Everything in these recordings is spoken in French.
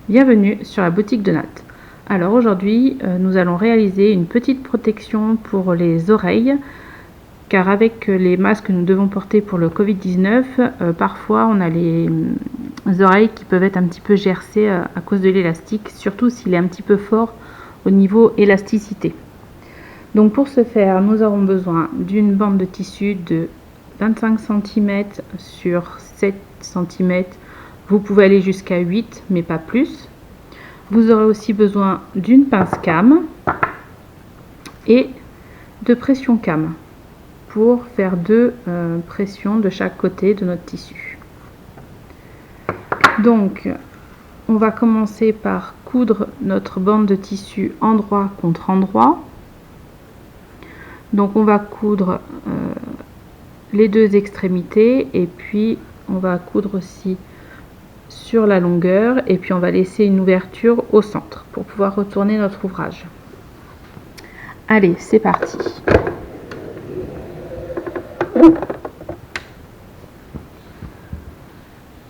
Bienvenue sur la boutique de Nat. Alors aujourd'hui, nous allons réaliser une petite protection pour les oreilles, car avec les masques que nous devons porter pour le Covid-19, parfois on a les oreilles qui peuvent être un petit peu gercées à cause de l'élastique, surtout s'il est un petit peu fort au niveau élasticité. Donc pour ce faire, nous aurons besoin d'une bande de tissu de 25 cm sur 7 cm. Vous pouvez aller jusqu'à 8, mais pas plus. Vous aurez aussi besoin d'une pince cam et de pression cam pour faire deux pressions de chaque côté de notre tissu. Donc, on va commencer par coudre notre bande de tissu endroit contre endroit. Donc, on va coudre les deux extrémités et puis on va coudre aussi sur la longueur et puis on va laisser une ouverture au centre pour pouvoir retourner notre ouvrage. Allez, c'est parti.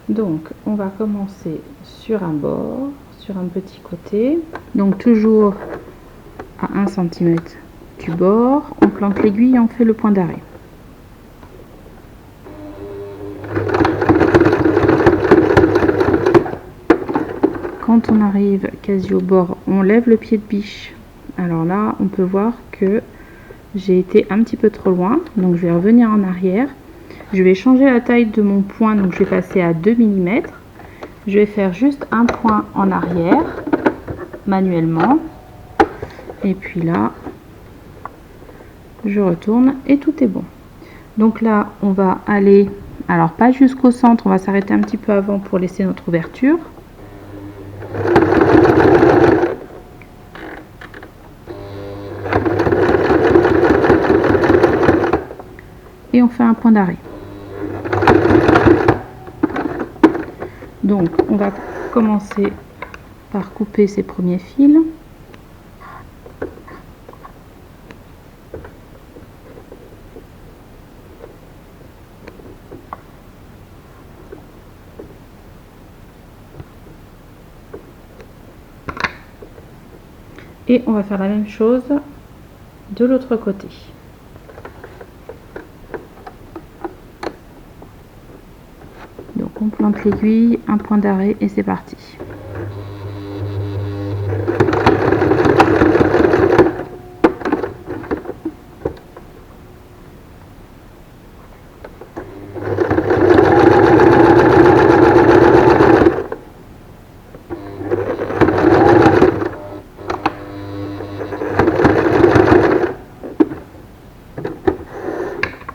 Donc on va commencer sur un bord, sur un petit côté, donc toujours à 1 cm du bord, on plante l'aiguille et on fait le point d'arrêt. Quand on arrive quasi au bord, on lève le pied de biche. Alors là, on peut voir que j'ai été un petit peu trop loin, donc je vais revenir en arrière. Je vais changer la taille de mon point, donc je vais passer à 2 mm. Je vais faire juste un point en arrière, manuellement. Et puis là, je retourne et tout est bon. Donc là, on va aller, alors pas jusqu'au centre, on va s'arrêter un petit peu avant pour laisser notre ouverture. Et on fait un point d'arrêt. Donc on va commencer par couper ces premiers fils. Et on va faire la même chose de l'autre côté. Donc on plante l'aiguille, un point d'arrêt et c'est parti.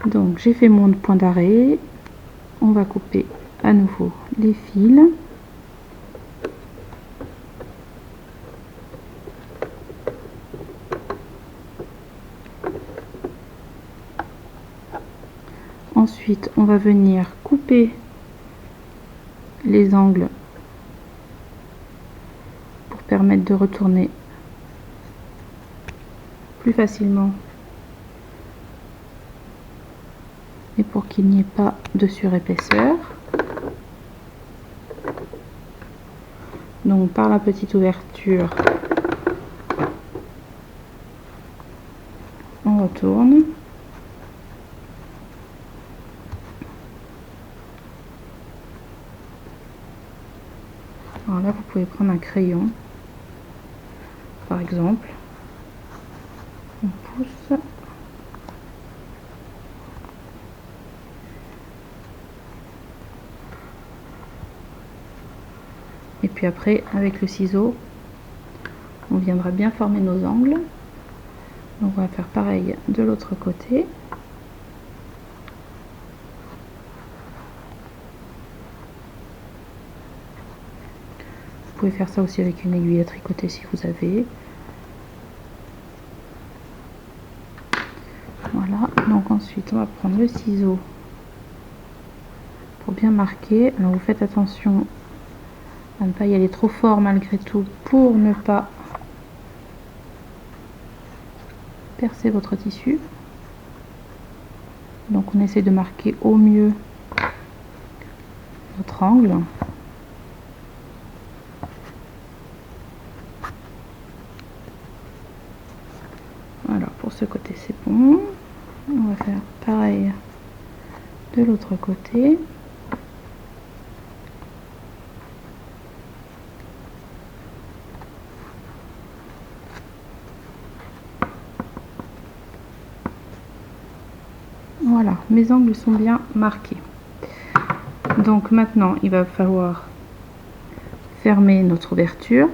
Donc j'ai fait mon point d'arrêt, on va couper à nouveau les fils. Ensuite, on va venir couper les angles pour permettre de retourner plus facilement et pour qu'il n'y ait pas de surépaisseur. Donc par la petite ouverture, on retourne. Alors là, vous pouvez prendre un crayon, par exemple. On pousse. Et puis après, avec le ciseau, on viendra bien former nos angles. Donc on va faire pareil de l'autre côté. Vous pouvez faire ça aussi avec une aiguille à tricoter si vous avez. Voilà, donc ensuite on va prendre le ciseau pour bien marquer. Alors vous faites attention à ne pas y aller trop fort malgré tout pour ne pas percer votre tissu. Donc on essaie de marquer au mieux notre angle. pareil de l'autre côté. Voilà, mes angles sont bien marqués. Donc maintenant, il va falloir fermer notre ouverture.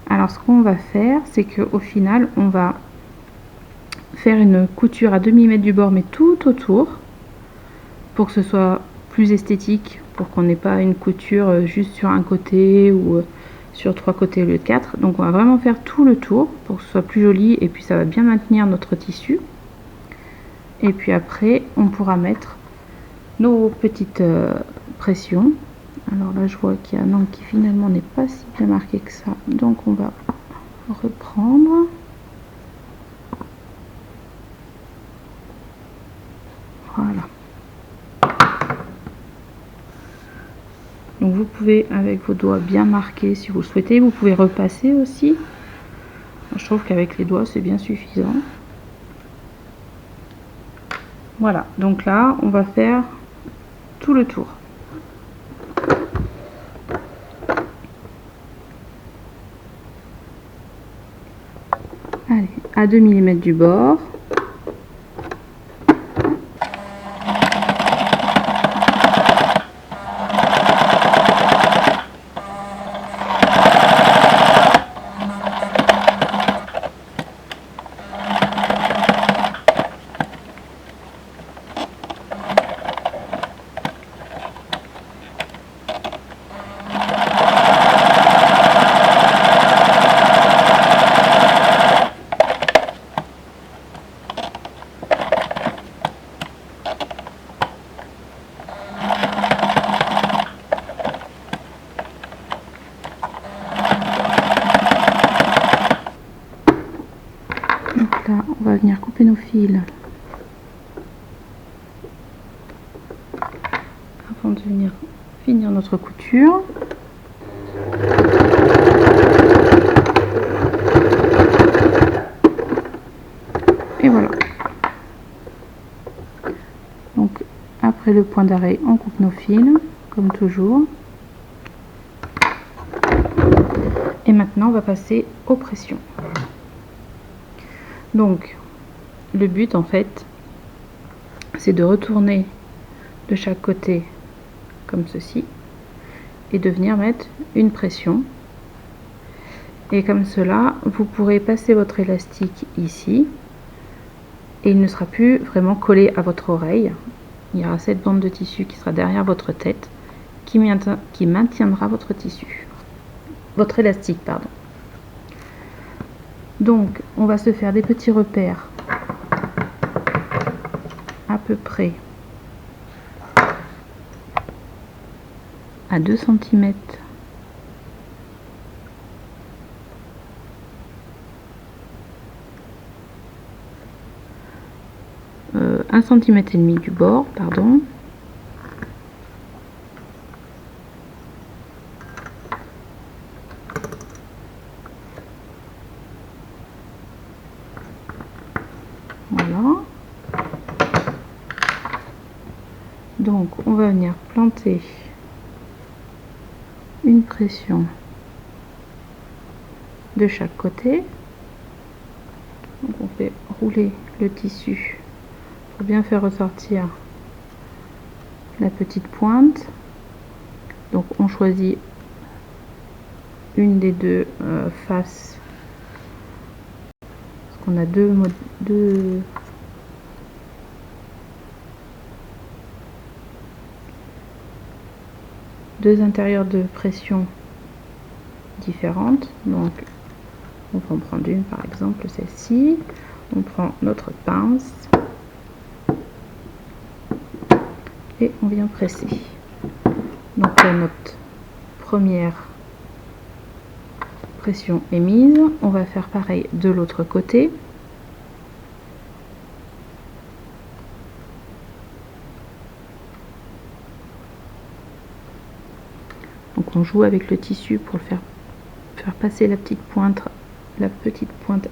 Alors ce qu'on va faire, c'est qu'au final, on va faire une couture à 2 mm du bord, mais tout autour, pour que ce soit plus esthétique, pour qu'on n'ait pas une couture juste sur un côté ou sur 3 côtés au lieu de 4. Donc on va vraiment faire tout le tour pour que ce soit plus joli, et puis ça va bien maintenir notre tissu. Et puis après, on pourra mettre nos petites pressions. Alors là, je vois qu'il y a un angle qui finalement n'est pas si bien marqué que ça. Donc on va reprendre. Voilà. Donc vous pouvez avec vos doigts bien marquer si vous le souhaitez. Vous pouvez repasser aussi. Je trouve qu'avec les doigts, c'est bien suffisant. Voilà, donc là, on va faire tout le tour. Allez, à 2 mm du bord. Donc là, on va venir couper nos fils avant de venir finir notre couture. Et voilà. Donc après le point d'arrêt, on coupe nos fils comme toujours. Et maintenant, on va passer aux pressions. Donc le but en fait, c'est de retourner de chaque côté comme ceci et de venir mettre une pression, et comme cela vous pourrez passer votre élastique ici et il ne sera plus vraiment collé à votre oreille. Il y aura cette bande de tissu qui sera derrière votre tête qui maintiendra votre tissu, votre élastique, pardon. Donc on va se faire des petits repères à peu près à 2 cm euh, 1,5 cm du bord, pardon. Voilà. Donc on va venir planter une pression de chaque côté. Donc on fait rouler le tissu pour bien faire ressortir la petite pointe. Donc on choisit une des deux faces, parce qu'on a deux intérieurs de pression différentes. Donc on va en prendre une, par exemple celle-ci. On prend notre pince et on vient presser. Donc là, notre première pression est mise. On va faire pareil de l'autre côté. Donc on joue avec le tissu pour le faire passer la petite pointe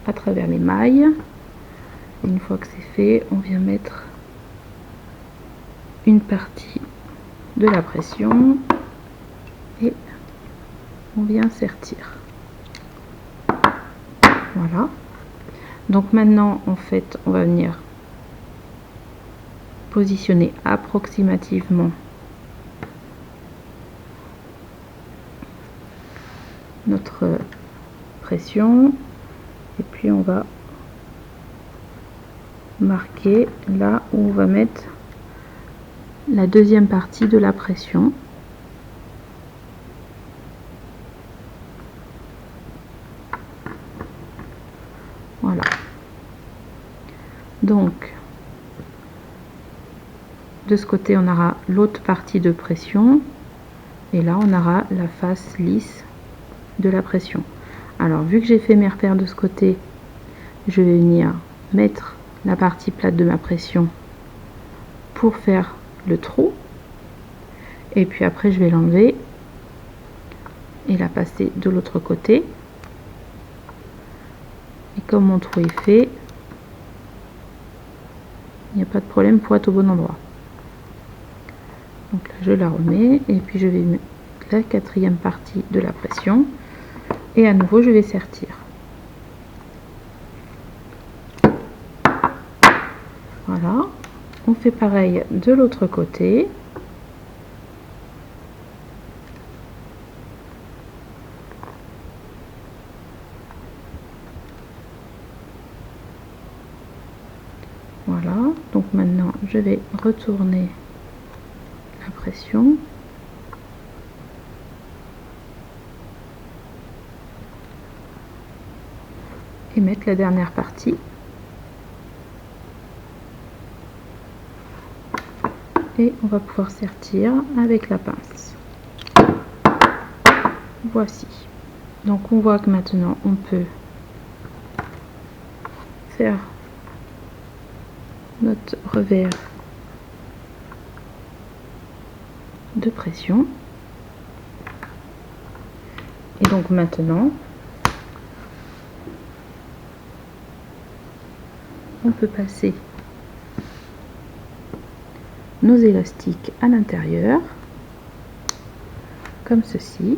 à travers les mailles. Une fois que c'est fait, on vient mettre une partie de la pression et on vient sertir. Voilà. Donc maintenant, en fait, on va venir positionner approximativement notre pression et puis on va marquer là où on va mettre la deuxième partie de la pression. Voilà. Donc de ce côté on aura l'autre partie de pression et là on aura la face lisse de la pression. Alors vu que j'ai fait mes repères de ce côté, je vais venir mettre la partie plate de ma pression pour faire le trou et puis après je vais l'enlever et la passer de l'autre côté, et comme mon trou est fait, il n'y a pas de problème pour être au bon endroit. Donc là je la remets et puis je vais mettre la quatrième partie de la pression et à nouveau je vais sertir. Voilà, on fait pareil de l'autre côté. Voilà, donc maintenant je vais retourner la pression. Et mettre la dernière partie. Et on va pouvoir sertir avec la pince. Voici. Donc on voit que maintenant on peut faire notre revers de pression. Et donc maintenant on peut passer nos élastiques à l'intérieur comme ceci.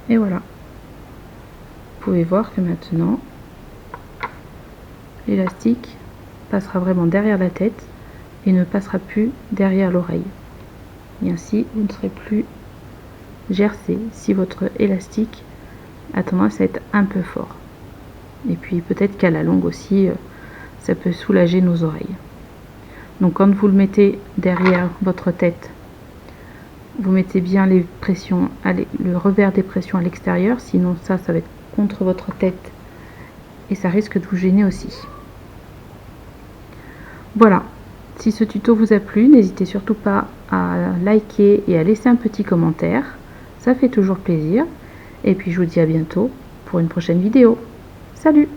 Et voilà. Vous pouvez voir que maintenant l'élastique passera vraiment derrière la tête et ne passera plus derrière l'oreille. Et ainsi vous ne serez plus gercé si votre élastique a tendance à être un peu fort. Et puis peut-être qu'à la longue aussi ça peut soulager nos oreilles. Donc quand vous le mettez derrière votre tête, vous mettez bien les pressions, le revers des pressions à l'extérieur, sinon ça va être contre votre tête et ça risque de vous gêner aussi. Voilà, si ce tuto vous a plu, n'hésitez surtout pas à liker et à laisser un petit commentaire, ça fait toujours plaisir. Et puis je vous dis à bientôt pour une prochaine vidéo. Salut!